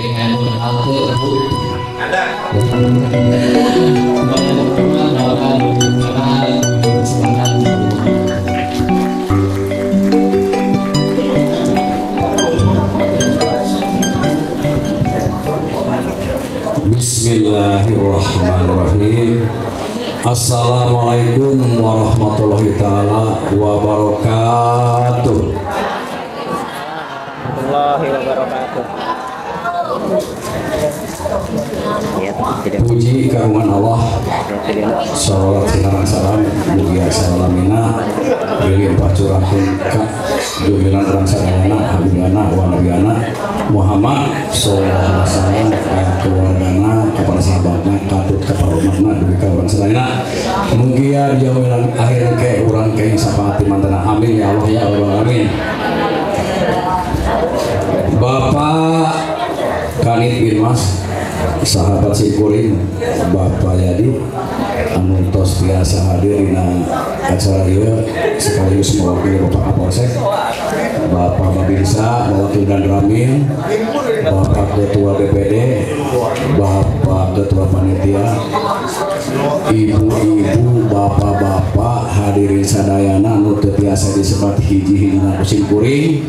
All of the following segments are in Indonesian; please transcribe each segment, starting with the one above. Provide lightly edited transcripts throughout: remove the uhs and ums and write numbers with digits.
pengen kenal ke Bu. Ada. Semuanya berteman doakan karena semangat. Bismillahirrahmanirrahim. Assalamualaikum warahmatullahi taala wabarakatuh. Puji kagungan Allah, salawat sinarang salam mugia salamina beli pacurahkeun ka dumilan urang sadayana habibana wa nabiyana Muhammad sallallahu alaihi wasallam ka keluargana ka para sahabatna katut ka para umatna dugi ka urang sadayana mugia jauhan akhir ke urang ke sapati mantana amin ya Allah ya Allah amin. Bapak Kanit bin Mas sahabat Sikuring Bapak Yadi anu tos biasa hadir di acara ieu sekaligus mewakili Bapak Kapolsek, Bapak Babinsa mewakili dan Ramil, Bapak Ketua BPD, Bapak Ketua Panitia, Ibu-ibu, bapak-bapak hadirin sadayana anu teu tiasa disebat hiji-hijina ku Sikuring,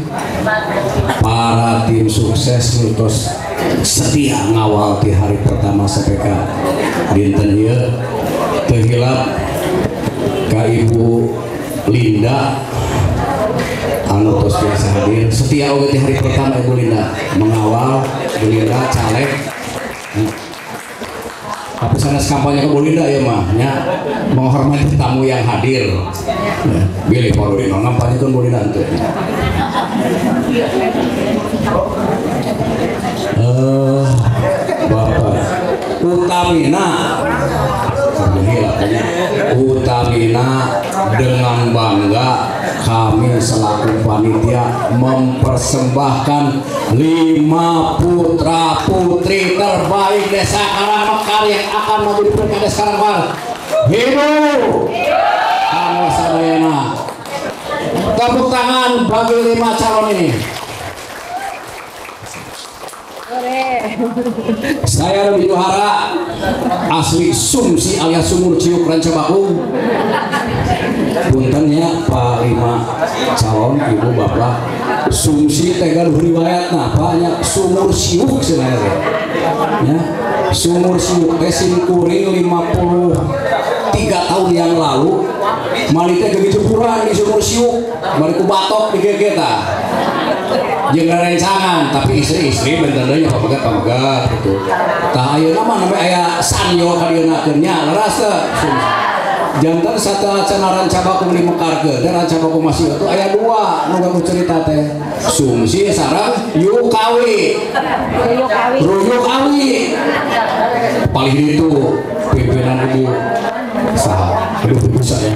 para tim sukses nutos setia ngawal di hari pertama SPK dinten ieu teu hilap ka Ibu Linda anu tos biasa hadir setia oge di hari pertama Ibu Linda mengawal Ibu Linda caleg tapi sanes kampanye ke Bu Linda ya mah nya menghormati tamu yang hadir bilih Parudin ngampanyekeun Bu Linda teh Bapak Utamina dengan bangga kami selaku panitia mempersembahkan 5 putra putri terbaik Desa Karangmekar yang akan maju di Pilkada Karangmekar. Hidup kamu sadayana. Tepuk tangan bagi 5 calon ini. Saya Rudi Johara asli Sumsi alias Sumur Ciuk Rancabakung. Puntennya Pak 5 calon ibu bapak Sumsi tegal riwayatna banyak Sumur Ciuk sebenarnya ya Sumur Ciuk Sikuring 53 tahun yang lalu malite gede jepuran di Sumur Ciuk bariku batok di gegeta jangan rencangan tapi istri-istri bentarnya pamegat gitu tah ayeuna mah namanya aya sanyo kadieuna keurnya leras teh jantan satu acara Rancabakum di Mekarkeun dan Rancabakum masih itu aya 2 nu gagu cerita teh Sumsi sareng Yukawi Ruyukawi paling itu pimpinan ibu saha aduh bisa ya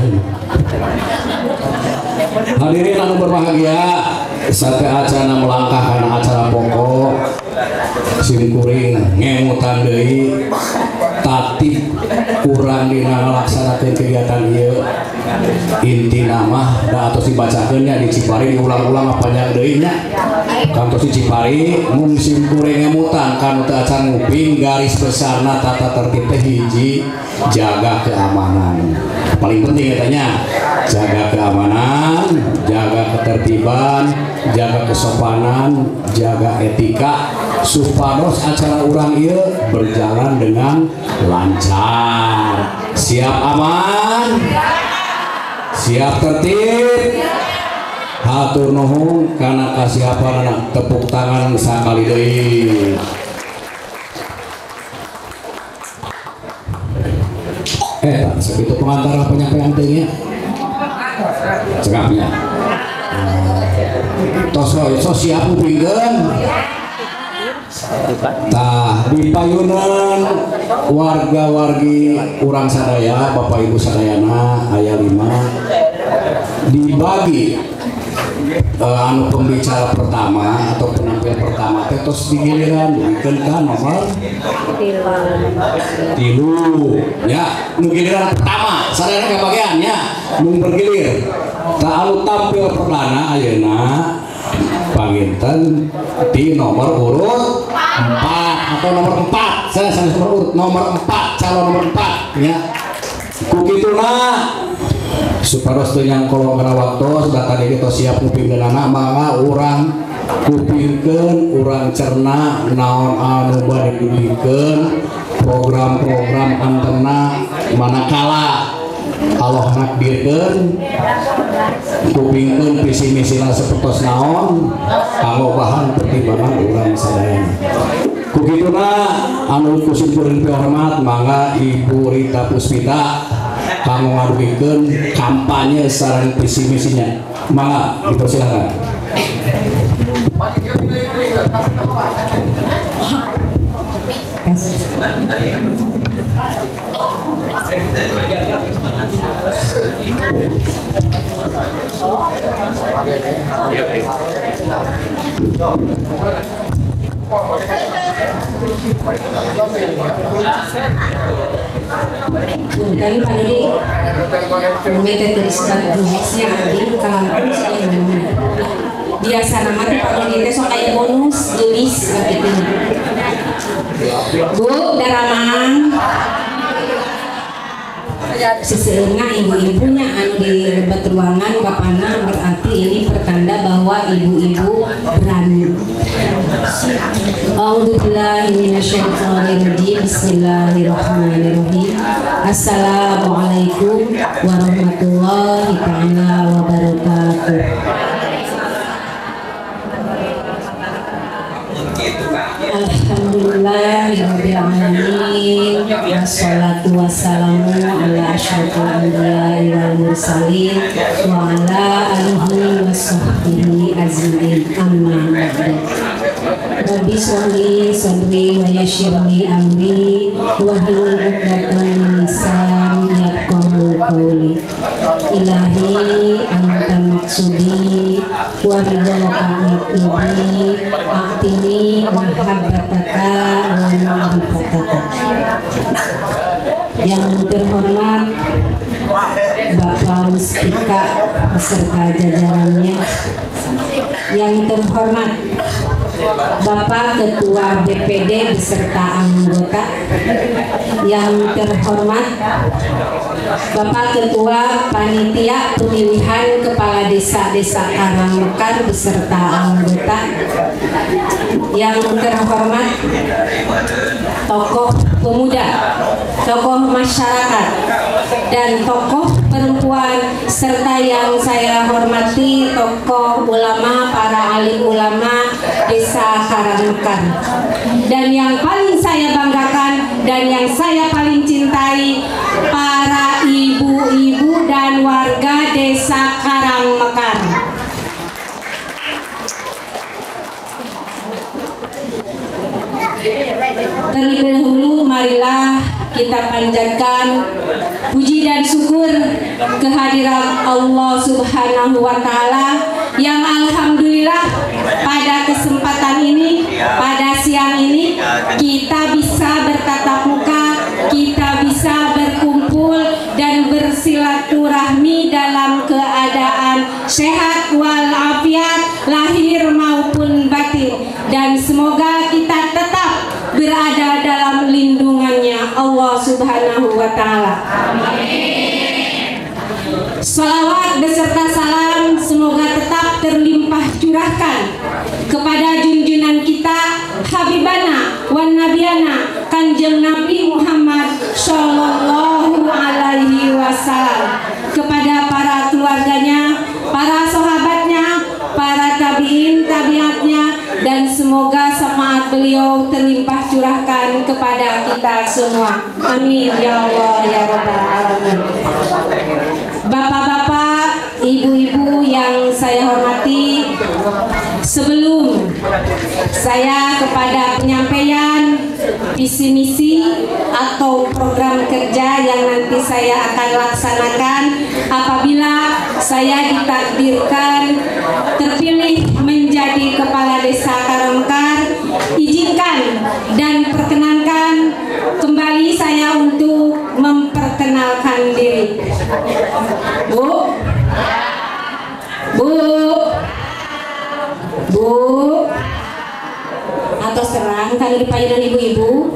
hadirin anu berbahagia sate acara melangkah karena acara pokok Sikuring ngemutan deui tatip kurang dina ngalaksanakeun kegiatan ieu inti nama da atos dibacakeun nya di Cipari diulang-ulang apanya deui nya kantos di Cipari mun Sikuring ngemutan kan teu acan nguping garis besarna tata tertib teh hiji jaga keamanan paling penting katanya jaga keamanan, jaga ketertiban, jaga kesopanan, jaga etika supados acara urang ieu berjalan dengan lancar. Siap aman? Siap tertib? Hatur nuhun kana kasihapan tepuk tangan sakali deui. Segitu pengantar penyampaian tinggi cegapnya tos siap upingkeun tah di payunan warga-wargi urang sadaya Bapak Ibu sadayana aya 5 dibagi anu pembicara pertama atau penampil pertama tos di giliran dibikeun ka nomor 3 ya nu giliran pertama sadayana kebagiannya nu bergilir tak anu tampil perdana ayeuna panginten di nomor urut 4 nomor 4 saya nomor 4 calon nomor 4 ya kukituna supados teu nyangkolong kana waktu sudah tadi kita siap ngupingkeunana mangga urang kupingkeun urang cerna naon anu bade dibikeun program-program antena manakala Allah nakdirkeun kupingkeun visi misina sapertos naon kanggo bahan pertimbangan urang sadayana kukituna anu kusimpuleun hormat mangga Ibu Rita Puspita kanggo ngaduikeun kampanye sareng visi misinya mangga dipersilakan. Dari Panudi, mereka tuliskan bonusnya di kalangan biasa nama tuh Panudi itu sok kayak bonus tulis gitu. Bu, daramang seseorang ibu-ibunya anu di lebat ruangan bapana berarti ini pertanda bahwa ibu-ibu berani. A'udzubillahi minasyaitonirrajim. Bismillahirrahmanirrahim. Assalamualaikum warahmatullahi taala wabarakatuh. Alhamdulillahirabbil alamin. Wassalatu wassalamu ala asyrofil anbiya'i wal mursalin wa ala alihi washabbihi ajmain. Amma ba'du. Rabbi sholli sadri wa yassirli amri wahlul 'uqdatam min lisani yafqahu qawli. Ilahi anta maqsudi wa ridwaka maqsudi a'tini mahabbataka wa ma'rifataka. Yang terhormat Bapak Muspika beserta jajarannya, yang terhormat Bapak Ketua BPD beserta anggota, yang terhormat Bapak Ketua Panitia Pemilihan Kepala Desa-Desa Karangmekar beserta anggota, yang terhormat tokoh pemuda, tokoh masyarakat, dan tokoh perempuan, serta yang saya hormati tokoh ulama, para alim ulama Desa Karangmekar, dan yang paling saya banggakan dan yang saya paling cintai para ibu-ibu dan warga Desa Karangmekar. Terlebih dahulu marilah kita panjatkan puji dan syukur kehadiran Allah Subhanahu wa taala yang alhamdulillah pada kesempatan ini, pada siang ini kita bisa bertatap muka, kita bisa berkumpul dan bersilaturahmi dalam keadaan sehat walafiat lahir maupun batin, dan semoga kita tetap berada dalam lindungannya Allah Subhanahu wa taala. Amin. Salawat beserta salam semoga tetap terlimpah curahkan kepada junjungan kita Habibana wan Nabiyana Kanjeng Nabi Muhammad Sallallahu Alaihi Wasallam, kepada para keluarganya, para sahabatnya, para tabiin tabiatnya, dan semoga syafaat beliau terlimpah curahkan kepada kita semua. Amin ya Allah ya Rabbal Alamin. Bapak-bapak, ibu-ibu yang saya hormati, sebelum saya kepada penyampaian visi misi atau program kerja yang nanti saya akan laksanakan apabila saya ditakdirkan terpilih menjadi Kepala Desa Karangmekar, izinkan dan perkenankan kembali saya untuk memperkenalkan diri. Bu, atas serang kalau dipanggil ibu-ibu.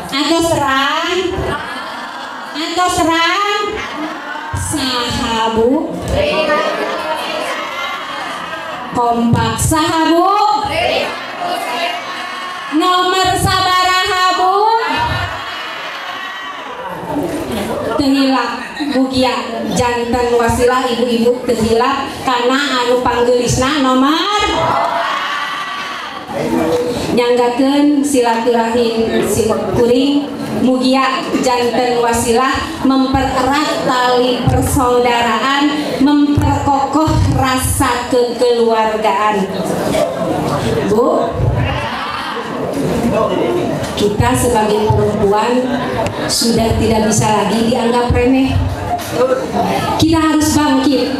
Atau serang. Atau serang. Sahabu. Kompak sahabu. Nomor sabaraha bu. Tehilap mugia jantan wasilah ibu-ibu tehilap karena anu panggelisna nomor nyanggakeun silaturahim kuring mugia jantan wasilah mempererat tali persaudaraan, memperkokoh rasa kekeluargaan. Bu, kita sebagai perempuan sudah tidak bisa lagi dianggap remeh. Kita harus bangkit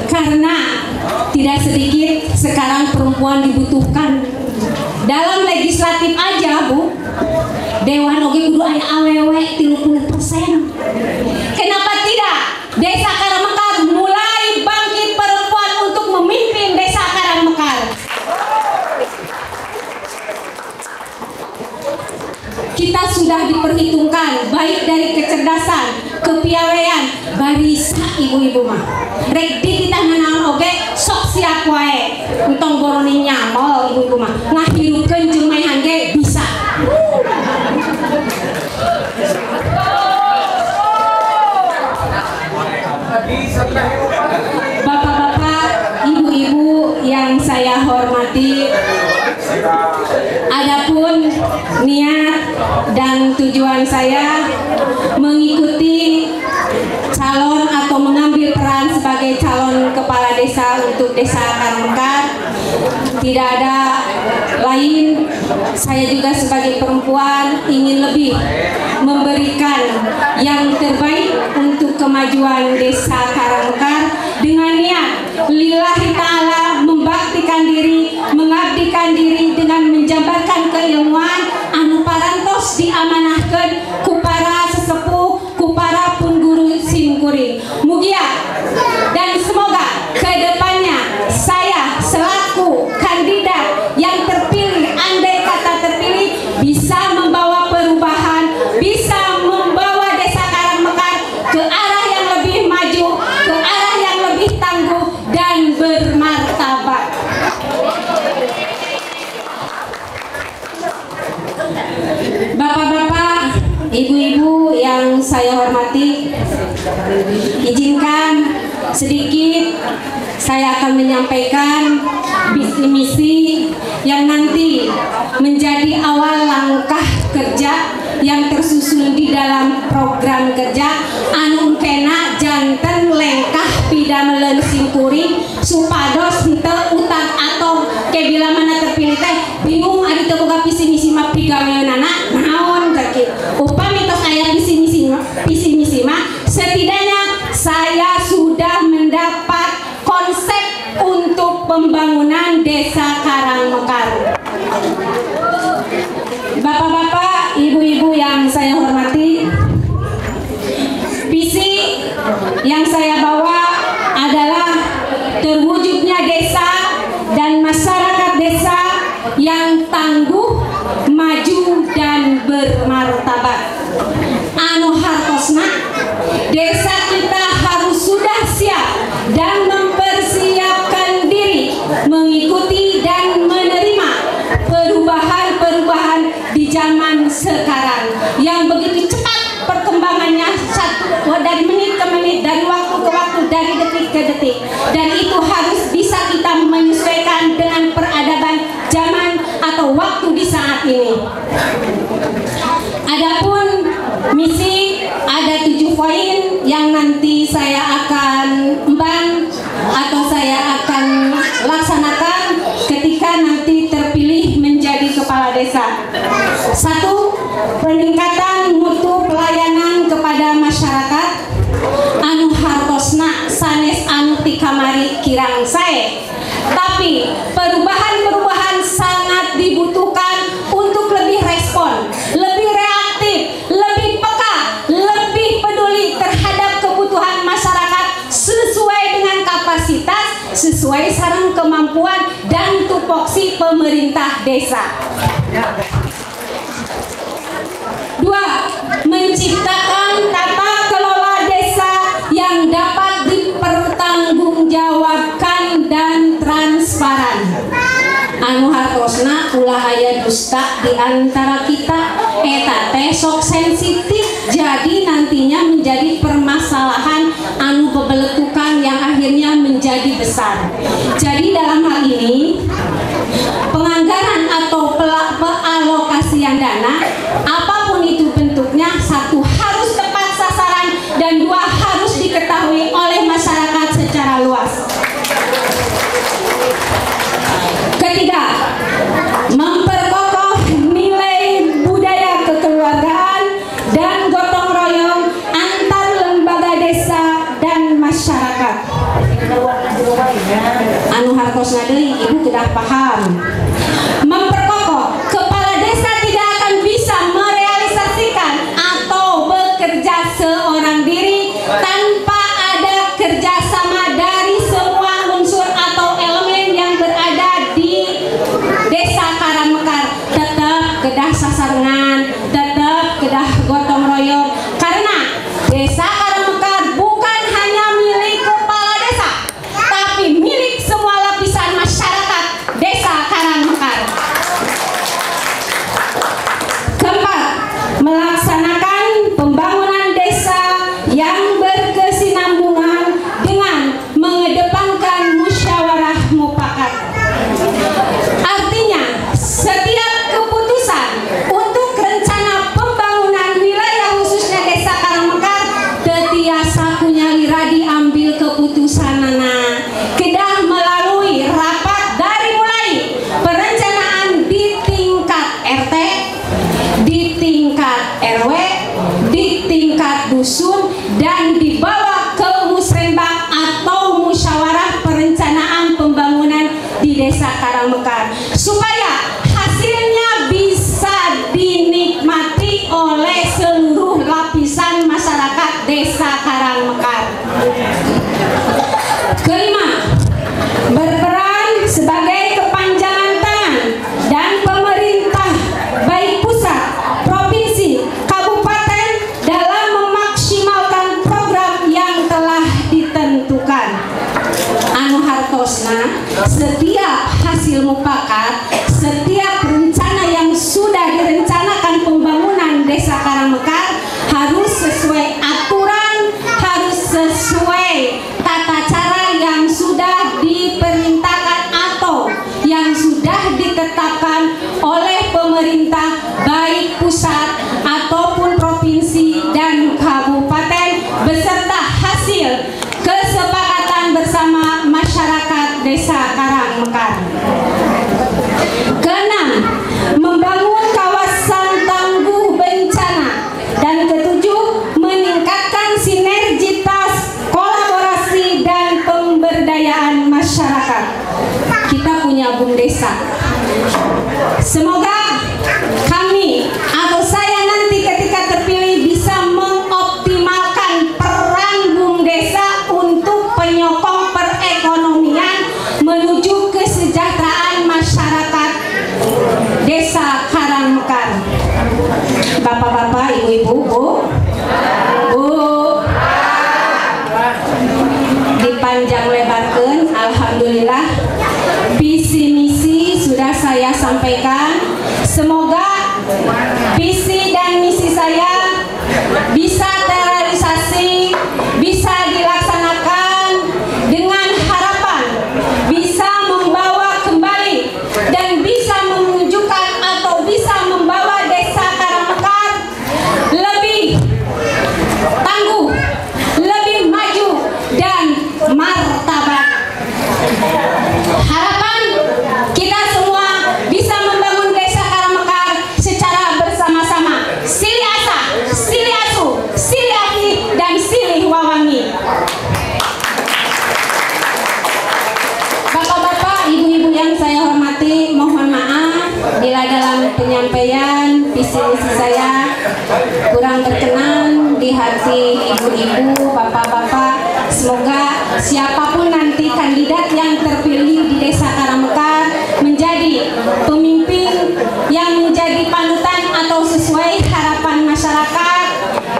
karena tidak sedikit sekarang perempuan dibutuhkan dalam legislatif aja bu. Dewan oge kudu aya awewe 30%. Kenapa tidak? Desa Karangmekar mulai bangkit perempuan untuk memimpin desa Karangmekar. Kita sudah diperhitungkan baik dari kecerdasan, kepiawaian, barisa ibu-ibu mah. Rek di kita nanaon oge sok siap wae. Entong boroni nyamol ibu-ibu mah. Ngahirupkeun jeung maehan ge bisa. Bapak-bapak, ibu-ibu yang saya hormati, adapun niat dan tujuan saya mengikuti calon atau mengambil peran sebagai calon kepala desa untuk desa Karangmekar tidak ada lain, saya juga sebagai perempuan ingin lebih memberikan yang terbaik untuk kemajuan desa Karangmekar dengan niat lillahi ta'ala membaktikan diri, mengabdikan diri dengan menjabarkan keilmuan anu parantos diamanahkeun ku para sesepuh, ku para pengguru simkuring. Mugia dan semoga kedepannya saya selaku kandidat yang terpilih, andai kata terpilih, bisa membawa perubahan, bisa membawa desa Karangmekar ke arah yang lebih maju, ke arah yang lebih tangguh dan bermartabat. Bapak-bapak, ibu-ibu yang saya hormati, izinkan sedikit saya akan menyampaikan misi-misi yang nanti menjadi awal langkah kerja yang tersusun di dalam program kerja anu kena janten lengkah pidameleun simkuring supados henteu utak atau kebila mana terpilih teh bingung ari teu boga visi misi mah pigaweunana naon sakit upami tos aya visi misi mah setidaknya saya sudah mendapat konsep untuk pembangunan desa Karangmekar. Bapak-bapak, ibu-ibu yang saya hormati, visi yang saya bawa adalah terwujudnya desa dan masyarakat desa yang tangguh, maju dan bermartabat. Anu hartosna, desa kita harus sudah siap dan mempersiapkan diri mengikuti dan menerima perubahan-perubahan di zaman sekarang yang begitu cepat perkembangannya, dari menit ke menit, dari waktu ke waktu, dari detik ke detik, dan itu harus bisa kita menyesuaikan dengan peradaban zaman atau waktu di saat ini. Adapun misi ada 7 poin yang nanti saya akan emban atau saya akan laksanakan ketika nanti terpilih menjadi kepala desa. 1. Peningkatan mutu pelayanan kepada masyarakat anu hartosna sanes anu ti kamari kirang sae. Tapi perubahan-perubahan sangat dibutuhkan untuk lebih respon, lebih reaktif, lebih peka, lebih peduli terhadap kebutuhan masyarakat sesuai dengan kapasitas, sesuai sareng kemampuan, tupoksi pemerintah desa. 2. Menciptakan tata kelola desa yang dapat dipertanggungjawabkan dan transparan. Anu hartosna ulah aya dusta di antara kita, eta teh sok sensitif, jadi nantinya menjadi permasalahan anu bebeletukan yang akhirnya menjadi besar. Jadi dalam hal ini penganggaran atau pengalokasian dana apapun itu bentuknya, 1 harus tepat sasaran dan 2 harus diketahui oleh masyarakat secara luas. Ketiga, memperkokoh nilai budaya kekeluargaan dan gotong royong antar lembaga desa dan masyarakat. Anu hartosna deui ibu kedah paham. Memperkokoh, kepala desa tidak akan bisa merealisasikan atau bekerja seorang diri tanpa ada kerjasama dari semua unsur atau elemen yang berada di desa Karangmekar. Tetap kedah sasarengan, tetap kedah gotong royong, karena desa Karangmekar bukan hanya milik kepala desa, tapi milik semua lapisan masyarakat desa Karangmekar. Keempat, melaksanakan pembangunan desa yang berkesinambungan dengan mengedepankan musyawarah mufakat. Artinya, setiap keputusan untuk rencana pembangunan wilayah khususnya desa Karangmekar tetiasa kunyalira diambil keputusanana kedah melalui rapat dari mulai perencanaan di tingkat RT, di tingkat RW, di tingkat dusun, dan dibawa ke musrenbang atau musyawarah perencanaan pembangunan di desa Karangmekar supaya hasilnya bisa dinikmati oleh seluruh lapisan masyarakat desa Karangmekar. Kelima, berperan sebagai kepanjangan tangan dan pemerintah baik pusat, provinsi, kabupaten dalam memaksimalkan program yang telah ditentukan. Anu hartosna, setiap hasil mufakat, setiap rencana yang sudah direncanakan pembangunan desa Karangmekar harus sesuai aturan, harus sesuai tata cara yang sudah diperintahkan atau yang sudah ditetapkan oleh pemerintah baik pusat ataupun provinsi dan kabupaten beserta hasil kesepakatan bersama masyarakat desa Karangmekar. Keenam, membangun kawasan tangguh bencana. Dan ketujuh, meningkatkan sinergitas, kolaborasi, dan pemberdayaan masyarakat. Kita punya BUM Desa. Semoga kami atau saya nanti ketika terpilih bisa mengoptimalkan peran BUM Desa untuk penyokong perekonomian menuju kesejahteraan masyarakat desa Karangmekar. Bapak-bapak, ibu-ibu, bu, dipanjang lebarkan. Alhamdulillah, visi misi sudah saya sampaikan. Semoga visi dan misi saya bisa terrealisasi, bisa dilaksanakan dengan harapan bisa membawa kembali dan bisa menunjukkan atau bisa membawa desa Karangmekar lebih tangguh, lebih maju dan martabat. Harapan kita semua bisa membangun desa Karangmekar secara bersama-sama. Silih asa, silih asu, silih aki, dan silih wawangi. Bapak-bapak, ibu-ibu yang saya hormati, mohon maaf bila dalam penyampaian visi misi saya kurang berkenan di hati ibu-ibu, bapak-bapak. Semoga siapapun nanti kandidat yang terpilih di desa Karangmekar menjadi pemimpin yang menjadi panutan atau sesuai harapan masyarakat,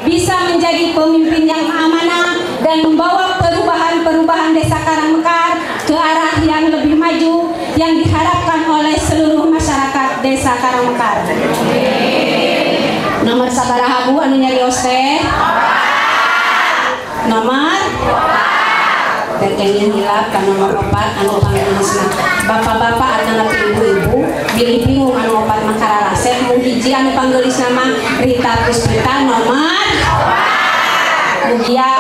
bisa menjadi pemimpin yang amanah dan membawa perubahan-perubahan Desa Karangmekar ke arah yang lebih maju yang diharapkan oleh seluruh masyarakat Desa Karangmekar. Nomor sabaraha Bu anu nyarios teh? Nomor terkengnya hilap ka nomor 4 anu panggeusna. Bapak-bapak atau ibu-ibu bilih bingung anu 4 makara rasep mun hiji anu panggeulisna mah Rita Puspita nomor Mugia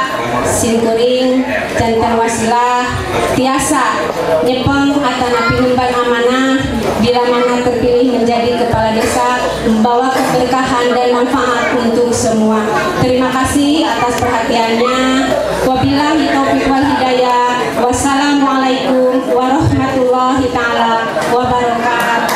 Simkuring jantan wasilah tiasa nyepeng atana pinumban amanah bila mana terpilih menjadi kepala desa membawa keberkahan dan manfaat untuk semua. Terima kasih atas perhatiannya. Wabillahi taufiq wal hidayah. Wassalamualaikum warahmatullahi taala wabarakatuh.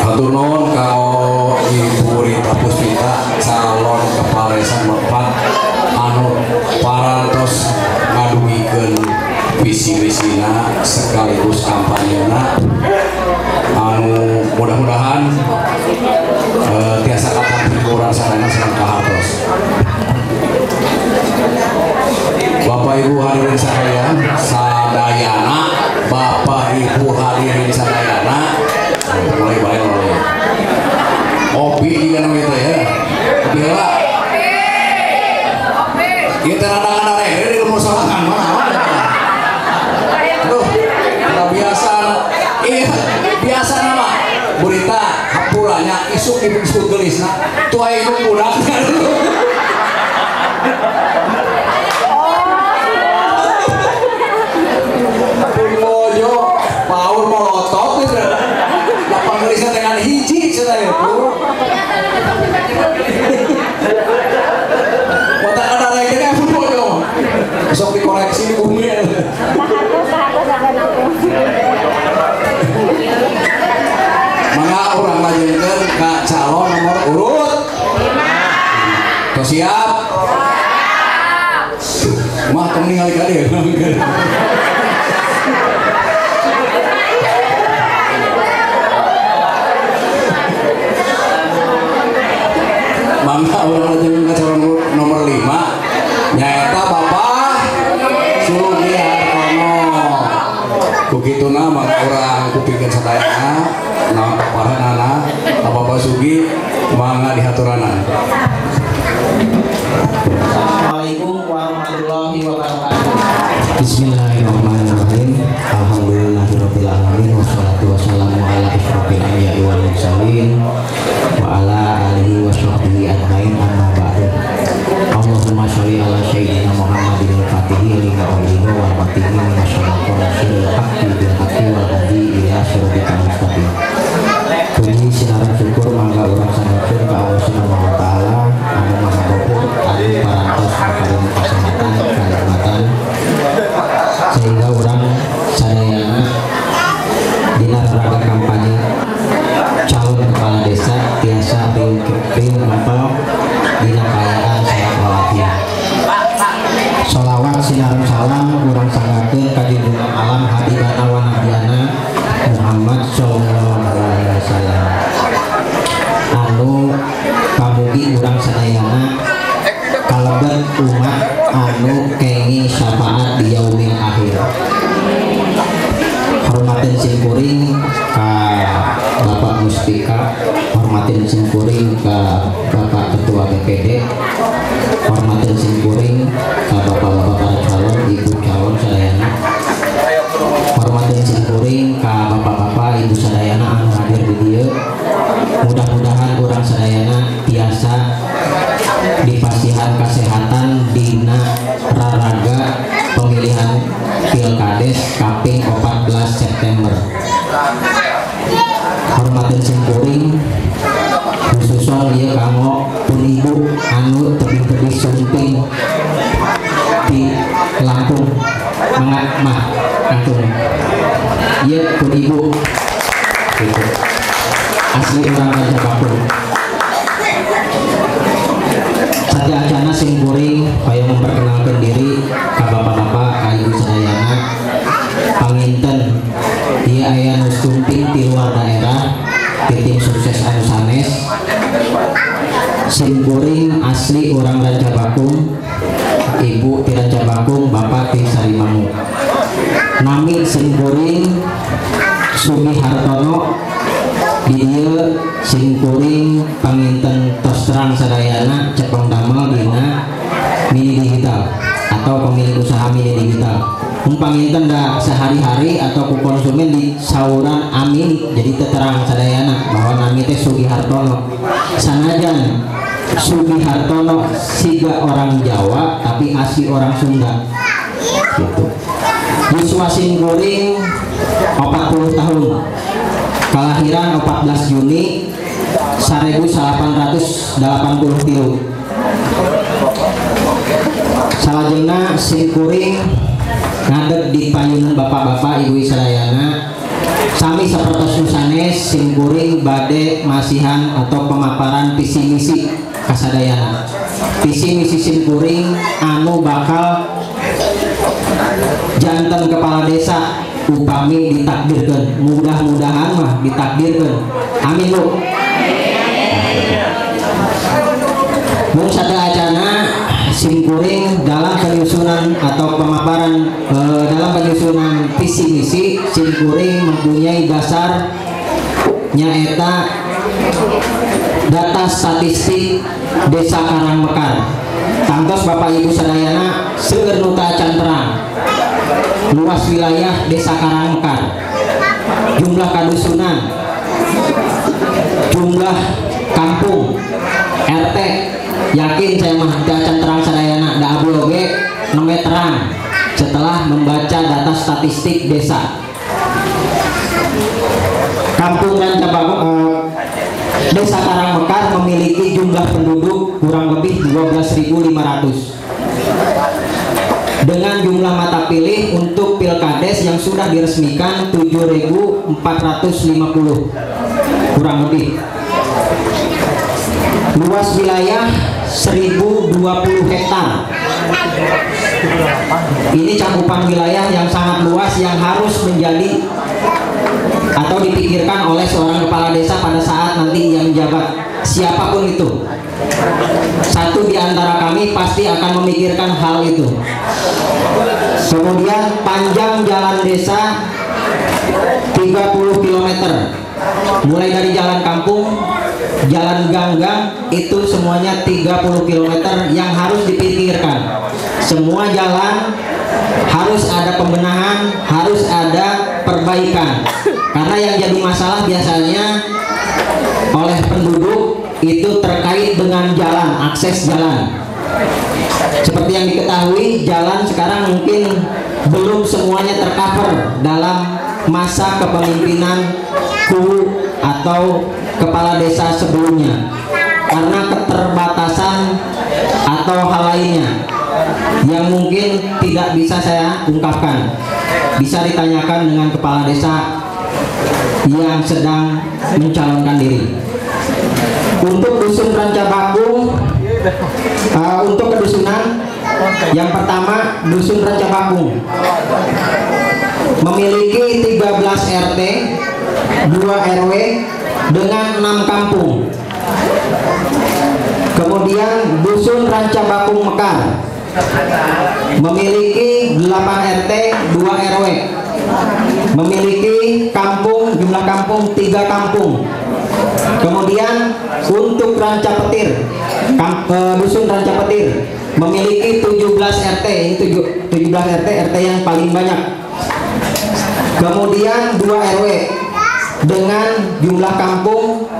Hatur nuhun kao Ibu Rita Puspita calon kepala desa Merpat anu parantos ngadugikeun visi-misina sekaligus kampanyena anu mudah-mudahan tiasa katampi urang sadayana sareng kahartos. Bapak Ibu hadirin sadayana, Bapak Ibu hadirin sadayana, mulai balik mulai. Opi juga nama itu ya. Opi lah. Kita rada-rada di rumah solangan mana? Aduh, biasa. Iya, biasa nama. Berita hapuranya isuk ibu gelisna. Tua ibu budaknya dulu. Mojo, paur molotov itu. Bapak gelisna dengan hiji sudah itu. Mata ada lagi kan mojo. Sok dikoreksi di bumi. Mangga urang lajenkeun ka calon nomor urut 5. Tos siap? Mah tong ningali ka dieu. Mangga urang lajenkeun ka calon nomor 5 nyaeta Bapak Sugihartono. Kukituna mangga urang kupikeun sadayana naon paparanana Bapak Sugi mangga dihaturanan. Assalamualaikum warahmatullahi wabarakatuh. Bismillahirrahmanirrahim. Alhamdulillahirabbil alamin wassalatu wassalamu ala asyrofil anbiya'i wal mursalin wa ala alihi washabbihi ajmain amma ba'du. Allahumma sholli ala sayyidina Muhammadin al-Fatihi lima ulihi wal fatihi lima syaraqo nasyiril haqqi bil haqqi wal hadi ila syaratikal mustaqim. Puji sinaran syukur mangga urang sangakeun ka Allah Subhanahu wa taala anu maha gopur anu parantos makarim kasehatan kanikmatan sehingga urang sadayana dina rangka kampanye calon kepala desa tiasa riung mentok dina kaayaan salat walafiat. Sholawat sinaran salam urang sangakeun ka junjungan alam habibana wa nabiyana Muhammad sallallahu alaihi wasallam anu pamugi urang sadayana kalebet umat anu kengi syafaat di yaumil akhir. Hormatin simkuring ka Bapak Muspika, hormatin simkuring ka Bapak Ketua BPD, hormatin simkuring ka bapak-bapak para calon, ibu calon sadayana, hormatin simkuring ka bapak-bapak ibu sadayana anu hadir di dieu. Mudah-mudahan urang sadayana tiasa dipasihan kesehatan dina raraga pemilihan Pilkades kaping 14 September. Hormatin simkuring khususon ieu kanggo pun ibu anu tebing-tebing sumping di Lampung. Mangga dia pun ibu gitu. Asli orang Rajabakung. Saja acana simkuring kaya memperkenalkan diri ke bapak-bapak ka ibu sadayana panginten dia aya nu sumping di luar daerah di tim sukses anu sanes. Simkuring asli orang Rajabakung, ibu di Rajabakung, bapak di Sarimangu. Nami simkuring Sugi Hartono di dia simkuring panginten tos terang sadayana cepeng damel dina mini digital atau pemilik usaha mini digital. Panginten da sehari-hari atau ku konsumen di sauran amin jadi terang sadayana bahwa nami teh Sugi Hartono. Sanajan Sugi Hartono siga orang Jawa tapi asli orang Sunda gitu. Yuswa simkuring 40 tahun, kelahiran 14 Juni 1883. Salajengna simkuring ngadeg di payunan bapak-bapak ibu sadayana sami sapertos sanes simkuring bade masihan atau pemaparan visi misi kasadayana. Visi misi simkuring anu bakal jantan kepala desa upami ditakdirkan, mudah-mudahan mah ditakdirkan, amin bu. Mung sada acana simkuring dalam penyusunan atau pemaparan dalam penyusunan visi misi simkuring mempunyai dasar nyaeta data statistik desa Karangmekar. Tangtos bapak ibu sadayana seueur nu teu acan terang luas wilayah desa Karangmekar, jumlah kadusunan, jumlah kampung, RT. Yakin saya mah teu acan terang sadayana da abu oge neme terang setelah membaca data statistik desa. Kampung Rajabakung desa Karangmekar memiliki jumlah penduduk kurang lebih 12.500 dengan jumlah mata pilih untuk pilkades yang sudah diresmikan 7.450 kurang lebih. Luas wilayah 1.020 hektar. Ini cakupan wilayah yang sangat luas yang harus menjadi atau dipikirkan oleh seorang kepala desa pada saat nanti ia menjabat, siapapun itu. Satu di antara kami pasti akan memikirkan hal itu. Kemudian panjang jalan desa 30 km, mulai dari jalan kampung, jalan gang-gang, itu semuanya 30 km yang harus dipikirkan. Semua jalan harus ada pembenahan, harus ada perbaikan. Karena yang jadi masalah biasanya oleh penduduk itu terkait dengan jalan, akses jalan. Seperti yang diketahui, jalan sekarang mungkin belum semuanya tercover dalam masa kepemimpinan atau kepala desa sebelumnya, karena keterbatasan atau hal lainnya yang mungkin tidak bisa saya ungkapkan. Bisa ditanyakan dengan kepala desa yang sedang mencalonkan diri. Untuk dusun Rajabakung, untuk kedusunan yang pertama, dusun Rajabakung memiliki 13 RT, 2 RW dengan 6 kampung. Kemudian dusun Rajabakung Mekar memiliki 8 RT, 2 RW, memiliki kampung, jumlah kampung 3 kampung. Kemudian untuk Rancapetir, dusun Rancapetir memiliki 17 RT, ini 17 RT, RT yang paling banyak. Kemudian 2 RW dengan jumlah kampung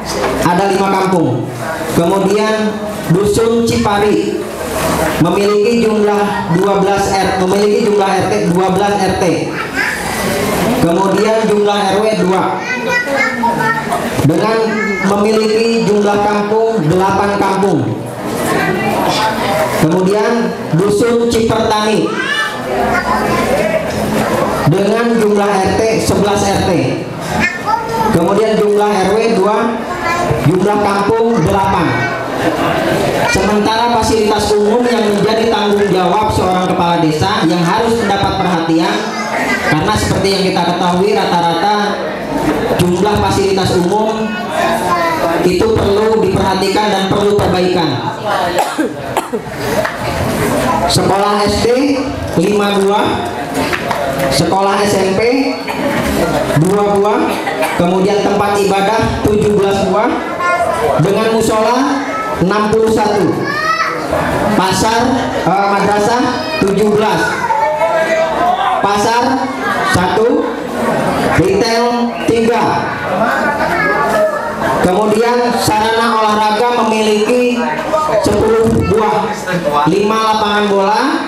ada 5 kampung. Kemudian dusun Cipari memiliki jumlah 12 RT, memiliki jumlah RT 12 RT. Kemudian jumlah RW 2 dengan memiliki jumlah kampung 8 kampung. Kemudian dusun Cipertani dengan jumlah RT 11 RT. Kemudian jumlah RW 2, jumlah kampung 8. Sementara fasilitas umum yang menjadi tanggung jawab seorang kepala desa yang harus mendapat perhatian, karena seperti yang kita ketahui rata-rata jumlah fasilitas umum itu perlu diperhatikan dan perlu perbaikan. Sekolah SD 5 buah, sekolah SMP 2 buah, kemudian tempat ibadah 17 buah, dengan musola 61, pasar madrasah 17, pasar 1, retail 3. Kemudian sarana olahraga memiliki 10 buah, 5 lapangan bola,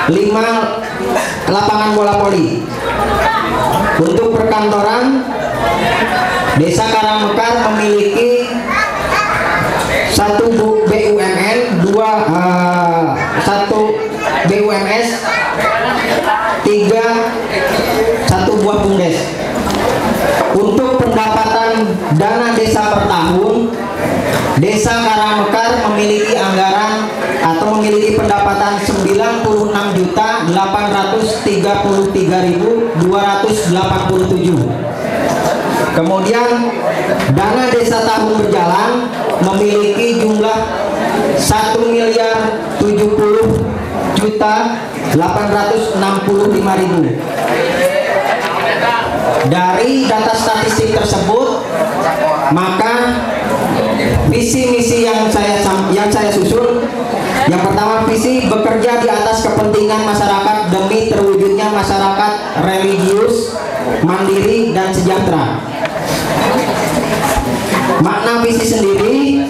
5 lapangan bola voli. Untuk perkantoran, Desa Karangmekar memiliki 1 BUMN, 1 BUMS, 1 buah BUMDes. Untuk pendapatan dana desa per tahun, Desa Karangmekar memiliki anggaran atau memiliki pendapatan 96.833.287. Kemudian dana desa tahun berjalan memiliki jumlah 1.070.865.000. Dari data statistik tersebut, maka visi misi yang saya susun, yang pertama, visi bekerja di atas kepentingan masyarakat demi terwujudnya masyarakat religius, mandiri, dan sejahtera. Makna visi sendiri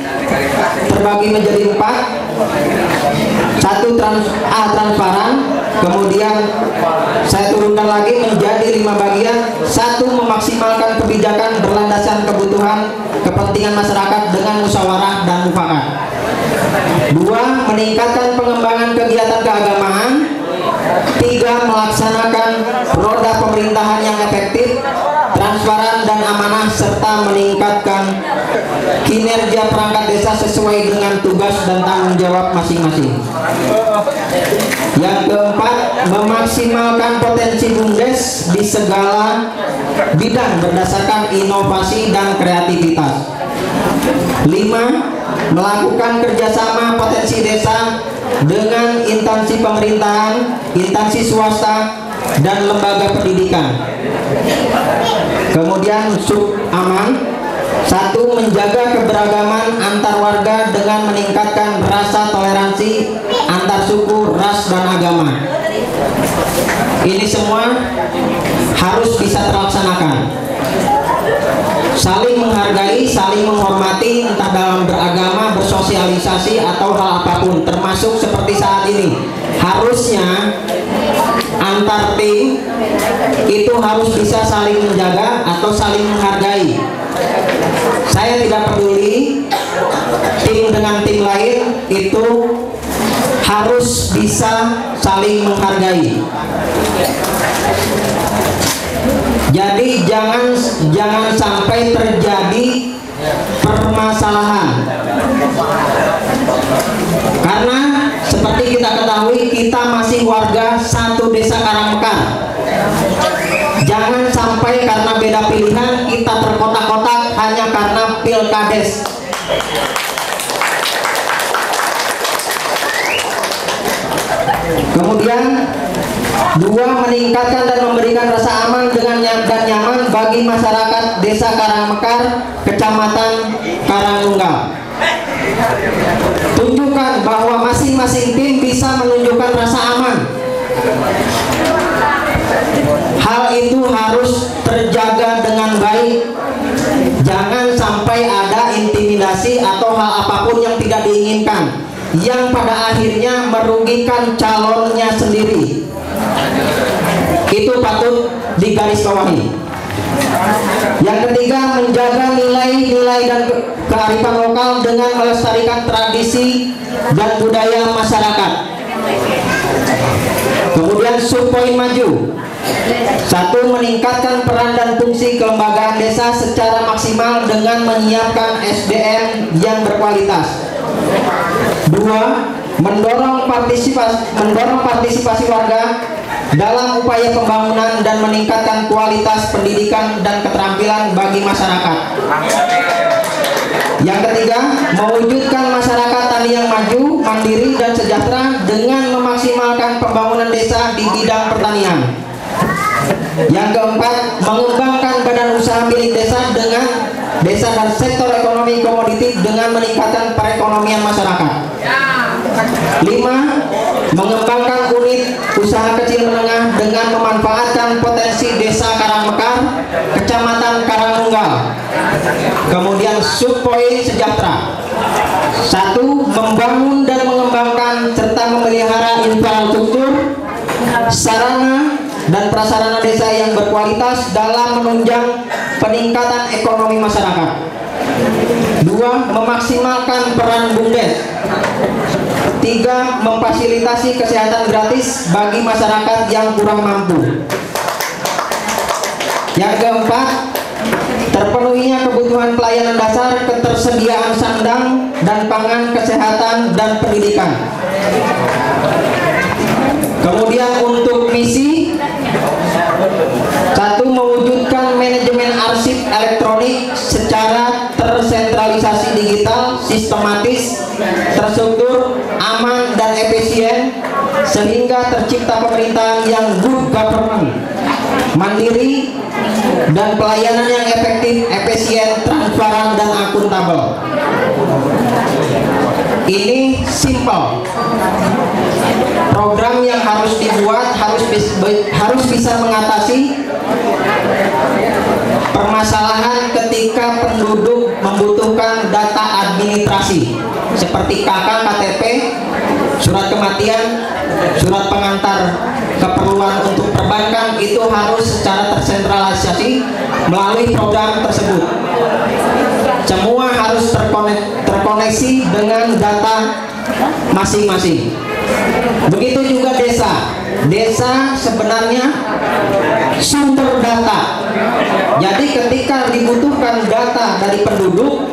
terbagi menjadi 4. 1 transparan, kemudian saya turunkan lagi menjadi 5 bagian. 1 memaksimalkan kebijakan berlandaskan kebutuhan kepentingan masyarakat dengan musyawarah dan mufakat. 2 meningkatkan pengembangan kegiatan keagamaan. 3 melaksanakan roda pemerintahan yang efektif, transparan, dan amanah, serta meningkatkan kinerja perangkat desa sesuai dengan tugas dan tanggung jawab masing-masing. Yang keempat, memaksimalkan potensi BUMDes di segala bidang berdasarkan inovasi dan kreativitas. 5 melakukan kerjasama potensi desa dengan instansi pemerintahan, instansi swasta, dan lembaga pendidikan. Kemudian sub aman, 1 menjaga keberagaman antar warga dengan meningkatkan rasa toleransi antar suku, ras, dan agama. Ini semua harus bisa terlaksanakan. Saling menghargai, saling menghormati, entah dalam beragama, bersosialisasi, atau hal apapun, termasuk seperti saat ini. Harusnya antar tim itu harus bisa saling menjaga atau saling menghargai. Saya tidak peduli tim dengan tim lain, itu harus bisa saling menghargai. Jadi jangan sampai terjadi permasalahan. Karena seperti kita ketahui, kita masih warga satu Desa Karangmekar. Jangan sampai karena beda pilihan kita terkotak-kotak hanya karena pilkades. Kemudian 2 meningkatkan dan memberikan rasa aman dan nyaman bagi masyarakat Desa Karangmekar, Kecamatan Karangnunggal. Tunjukkan bahwa masing-masing tim bisa menunjukkan rasa aman. Hal itu harus terjaga dengan baik. Jangan sampai ada intimidasi atau hal apapun yang tidak diinginkan, yang pada akhirnya merugikan calonnya sendiri. Itu patut digarisbawahi. Yang ketiga, menjaga nilai-nilai dan kearifan lokal dengan melestarikan tradisi dan budaya masyarakat. Kemudian subpoin maju, Satu, meningkatkan peran dan fungsi kelembagaan desa secara maksimal dengan menyiapkan SDM yang berkualitas. Dua, mendorong partisipasi warga dalam upaya pembangunan dan meningkatkan kualitas pendidikan dan keterampilan bagi masyarakat. Yang ketiga, mewujudkan masyarakat tani yang maju, mandiri, dan sejahtera dengan memaksimalkan pembangunan desa di bidang pertanian. Yang keempat, mengembangkan badan usaha milik desa dan sektor ekonomi komoditi dengan meningkatkan perekonomian masyarakat. 5. Mengembangkan unit usaha kecil menengah dengan memanfaatkan potensi desa Karangmekar, Kecamatan Karangnunggal. Kemudian subpoin sejahtera. 1. Membangun dan mengembangkan serta memelihara infrastruktur, sarana dan prasarana desa yang berkualitas dalam menunjang peningkatan ekonomi masyarakat. 2. Memaksimalkan peran BUMDes. 3. Memfasilitasi kesehatan gratis bagi masyarakat yang kurang mampu. Yang keempat, terpenuhinya kebutuhan pelayanan dasar, ketersediaan sandang dan pangan, kesehatan dan pendidikan. Kemudian untuk misi, 1. Mewujudkan manajemen arsip elektronik secara tersentralisasi digital, sistematis, terstruktur, aman dan efisien sehingga tercipta pemerintahan yang good government, mandiri dan pelayanan yang efektif, efisien, transparan dan akuntabel. Ini simple. Program yang harus dibuat harus bisa mengatasi permasalahan ketika penduduk membutuhkan data administrasi seperti KK, KTP, surat kematian, surat pengantar keperluan untuk perbankan, itu harus secara tersentralisasi melalui program tersebut. Semua harus terkoneksi dengan data masing-masing. Begitu juga desa. Desa sebenarnya sumber data. Jadi ketika dibutuhkan data dari penduduk,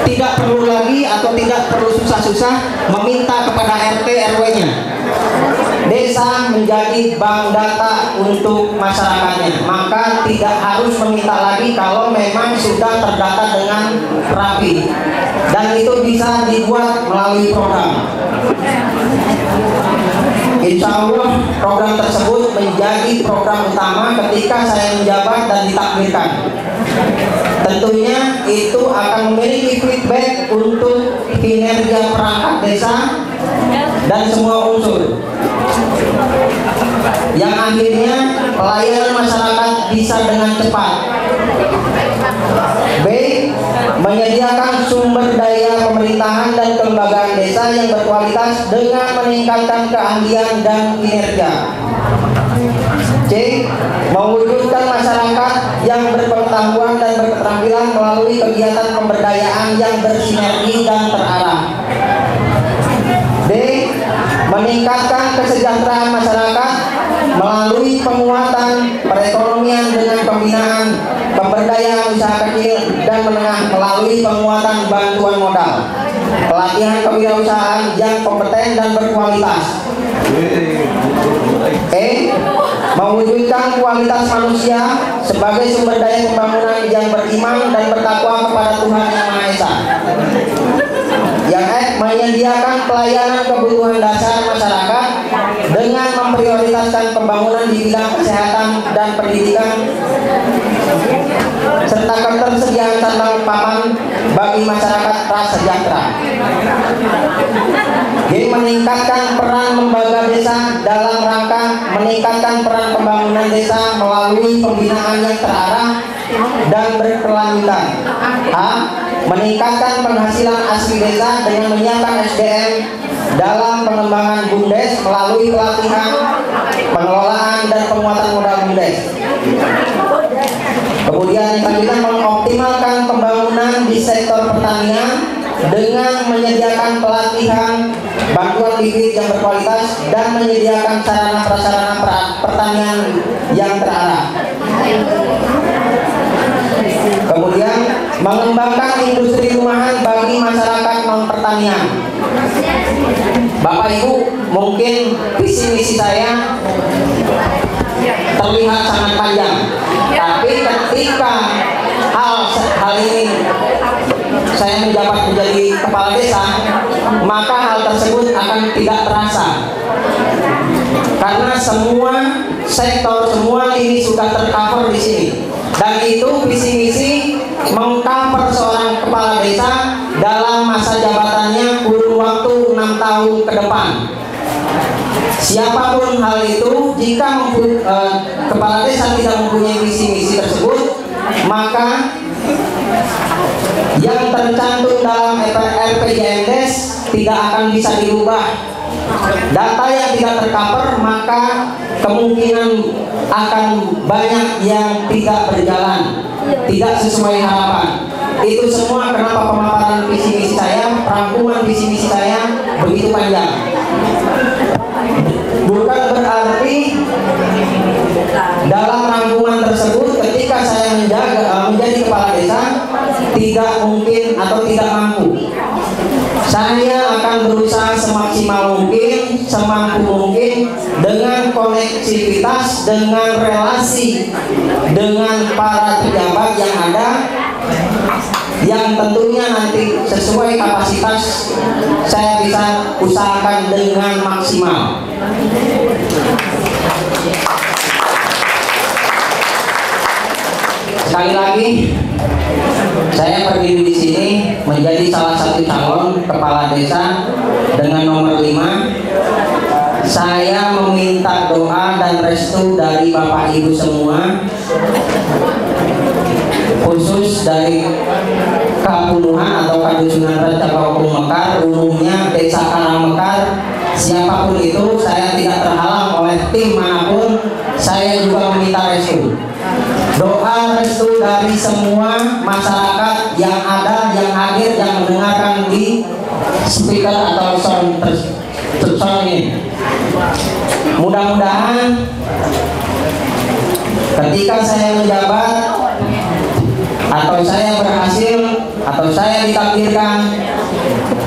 tidak perlu lagi atau tidak perlu susah-susah meminta kepada RT RW-nya. Desa menjadi bank data untuk masyarakatnya, maka tidak harus meminta lagi kalau memang sudah terdata dengan rapi, dan itu bisa dibuat melalui program. Insya Allah program tersebut menjadi program utama ketika saya menjabat dan ditakdirkan. Tentunya itu akan memiliki feedback untuk kinerja perangkat desa dan semua unsur, yang akhirnya pelayanan masyarakat bisa dengan cepat. B. Menyediakan sumber daya pemerintahan dan kelembagaan desa yang berkualitas dengan meningkatkan keahlian dan kinerja. C. Mewujudkan masyarakat yang berpengetahuan dan berketerampilan melalui kegiatan pemberdayaan yang bersinergi dan terarah. D. Meningkatkan kesejahteraan masyarakat melalui penguatan perekonomian dengan pembinaan pemberdayaan usaha kecil dan menengah melalui penguatan bantuan modal, pelatihan kewirausahaan yang kompeten dan berkualitas. E. Mewujudkan kualitas manusia sebagai sumber daya pembangunan yang beriman dan bertakwa kepada Tuhan Yang Maha Esa. Yang F. Menyediakan pelayanan kebutuhan dasar masyarakat dengan memprioritaskan pembangunan di bidang kesehatan dan pendidikan serta ketersediaan sandang pangan bagi masyarakat prasejahtera. G. Meningkatkan peran lembaga desa dalam rangka meningkatkan peran pembangunan desa melalui pembinaan yang terarah dan berkelanjutan. A. Meningkatkan penghasilan asli desa dengan menyiapkan SDM dalam pengembangan BUMDes melalui pelatihan, pengelolaan dan penguatan modal BUMDes. Kemudian selanjutnya mengoptimalkan pembangunan di sektor pertanian dengan menyediakan pelatihan bantuan bibit yang berkualitas, dan menyediakan sarana prasarana pertanian yang terarah. Kemudian mengembangkan industri rumahan bagi masyarakat non pertanian. Bapak Ibu, mungkin visi misi saya terlihat sangat panjang, tapi ketika hal ini saya menjabat menjadi kepala desa, maka hal tersebut akan tidak terasa, karena semua sektor, semua lini sudah tercover di sini. Dan itu visi misi mengcover seorang kepala desa dalam masa jabatannya kurun waktu 6 tahun ke depan. Siapapun hal itu, jika kepala desa tidak mempunyai visi misi tersebut, maka yang tercantum dalam RPJMDes tidak akan bisa dirubah. Data yang tidak tercover, maka kemungkinan akan banyak yang tidak berjalan, tidak sesuai harapan. Itu semua kenapa pemaparan visi misi saya, rangkuman visi misi saya begitu panjang. Bukan berarti dalam rangkuman tersebut ketika saya menjadi kepala desa tidak mungkin atau tidak mampu. Saya akan berusaha semaksimal mungkin, semampu mungkin, dengan konektivitas, dengan relasi dengan para pejabat yang ada, yang tentunya nanti sesuai kapasitas saya bisa usahakan dengan maksimal. Sekali lagi, saya berdiri di sini menjadi salah satu calon kepala desa dengan nomor 5. Saya meminta doa dan restu dari Bapak Ibu semua, khusus dari Kapunuhan atau Kadusunan Raja Kampung Mekar, umumnya Desa Karangmekar. Siapapun itu, saya tidak terhalang oleh tim manapun, saya juga meminta restu. Doa restu dari semua masyarakat yang ada, yang hadir, yang mendengarkan di speaker atau sound ini. Mudah-mudahan ketika saya menjabat atau saya berhasil atau saya ditakdirkan,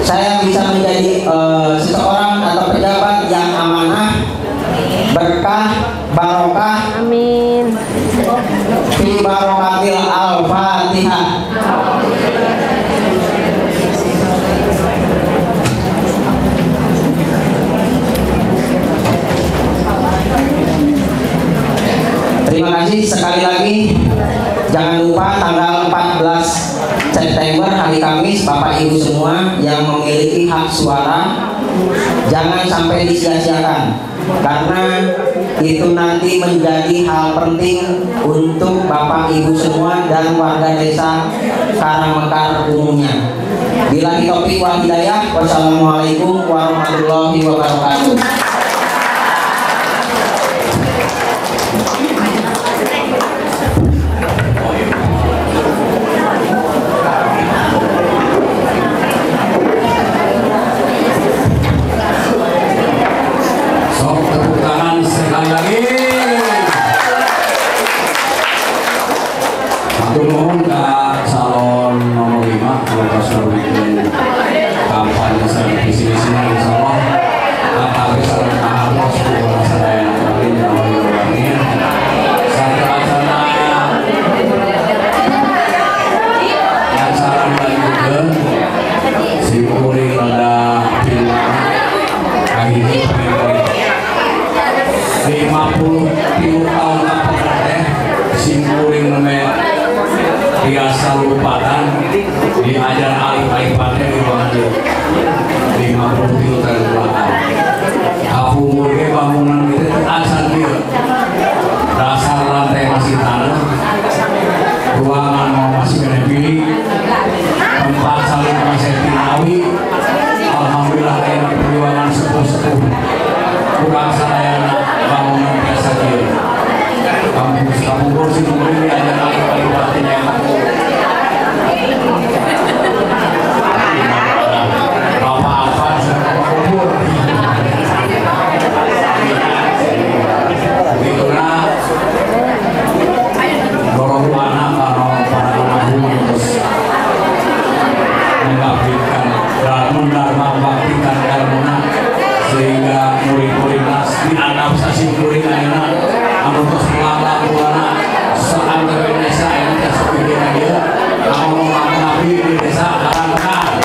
saya bisa menjadi seseorang atau pejabat yang amanah, berkah, barokah. Amin. Fi barokatil al-Fatihah. Terima kasih sekali lagi. Jangan lupa tanggal 14 September hari Kamis, Bapak Ibu semua yang memiliki hak suara, jangan sampai disia-siakan, karena itu nanti menjadi hal penting untuk Bapak Ibu semua dan warga desa Karangmekar umumnya. Billahi taufiq wal hidayah. Wassalamualaikum warahmatullahi wabarakatuh. biasa lupatan diajar alif-alifannya di bawah 50 kilo dari belakang. Aku murke bangunan itu asal dia dasar lantai masih tanah, ruangan masih kena pilih, tempat saling masih tinawi. Alhamdulillah enak perjuangan sepuh-sepuh. Kurang saya bangunan biasa dia. Kampung kursi ini ada alif-alifannya yang apa-apa saya kubur. desa ini kita sepikiran dia kalau mau nabi di desa Karangkenang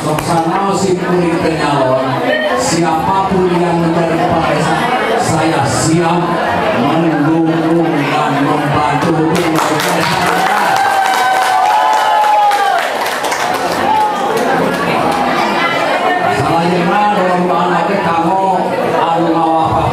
soksana si kuring penyalon siapapun yang menjadi kepala desa saya siap mendukung dan membantu salahnya dalam anaknya kamu anu ngawak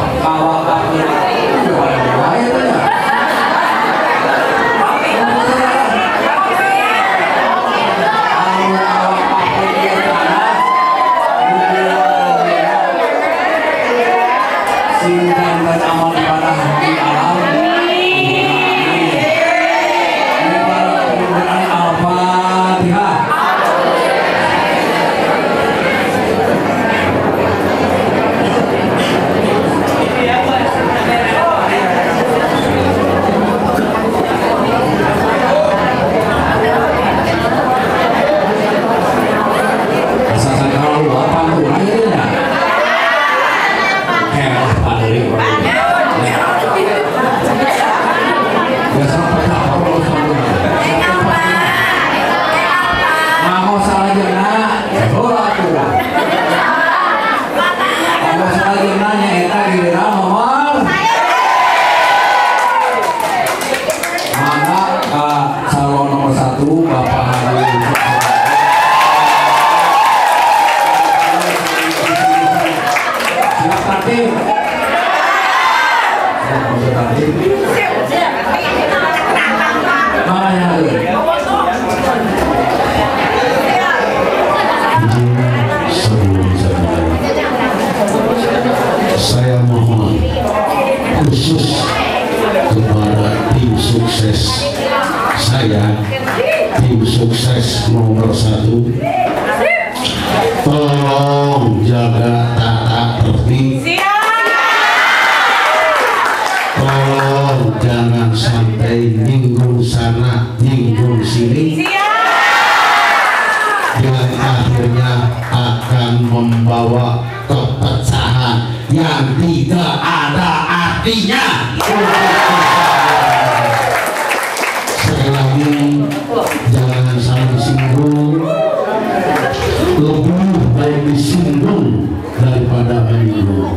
Saya mohon khusus kepada tim sukses saya, tim sukses nomor 1, tolong jaga tata tertib, tolong jangan sampai nyinggung sana nyinggung sini yang akhirnya akan membawa kepecahan yang tidak ada artinya. Sekali lagi jangan saling singgung, lebih baik disinggung daripada menyinggung.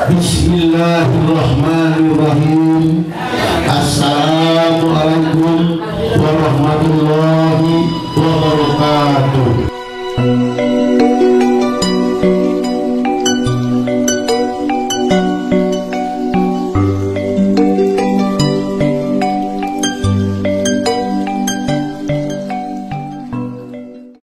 Bismillahirrahmanirrahim. Assalamualaikum warahmatullahi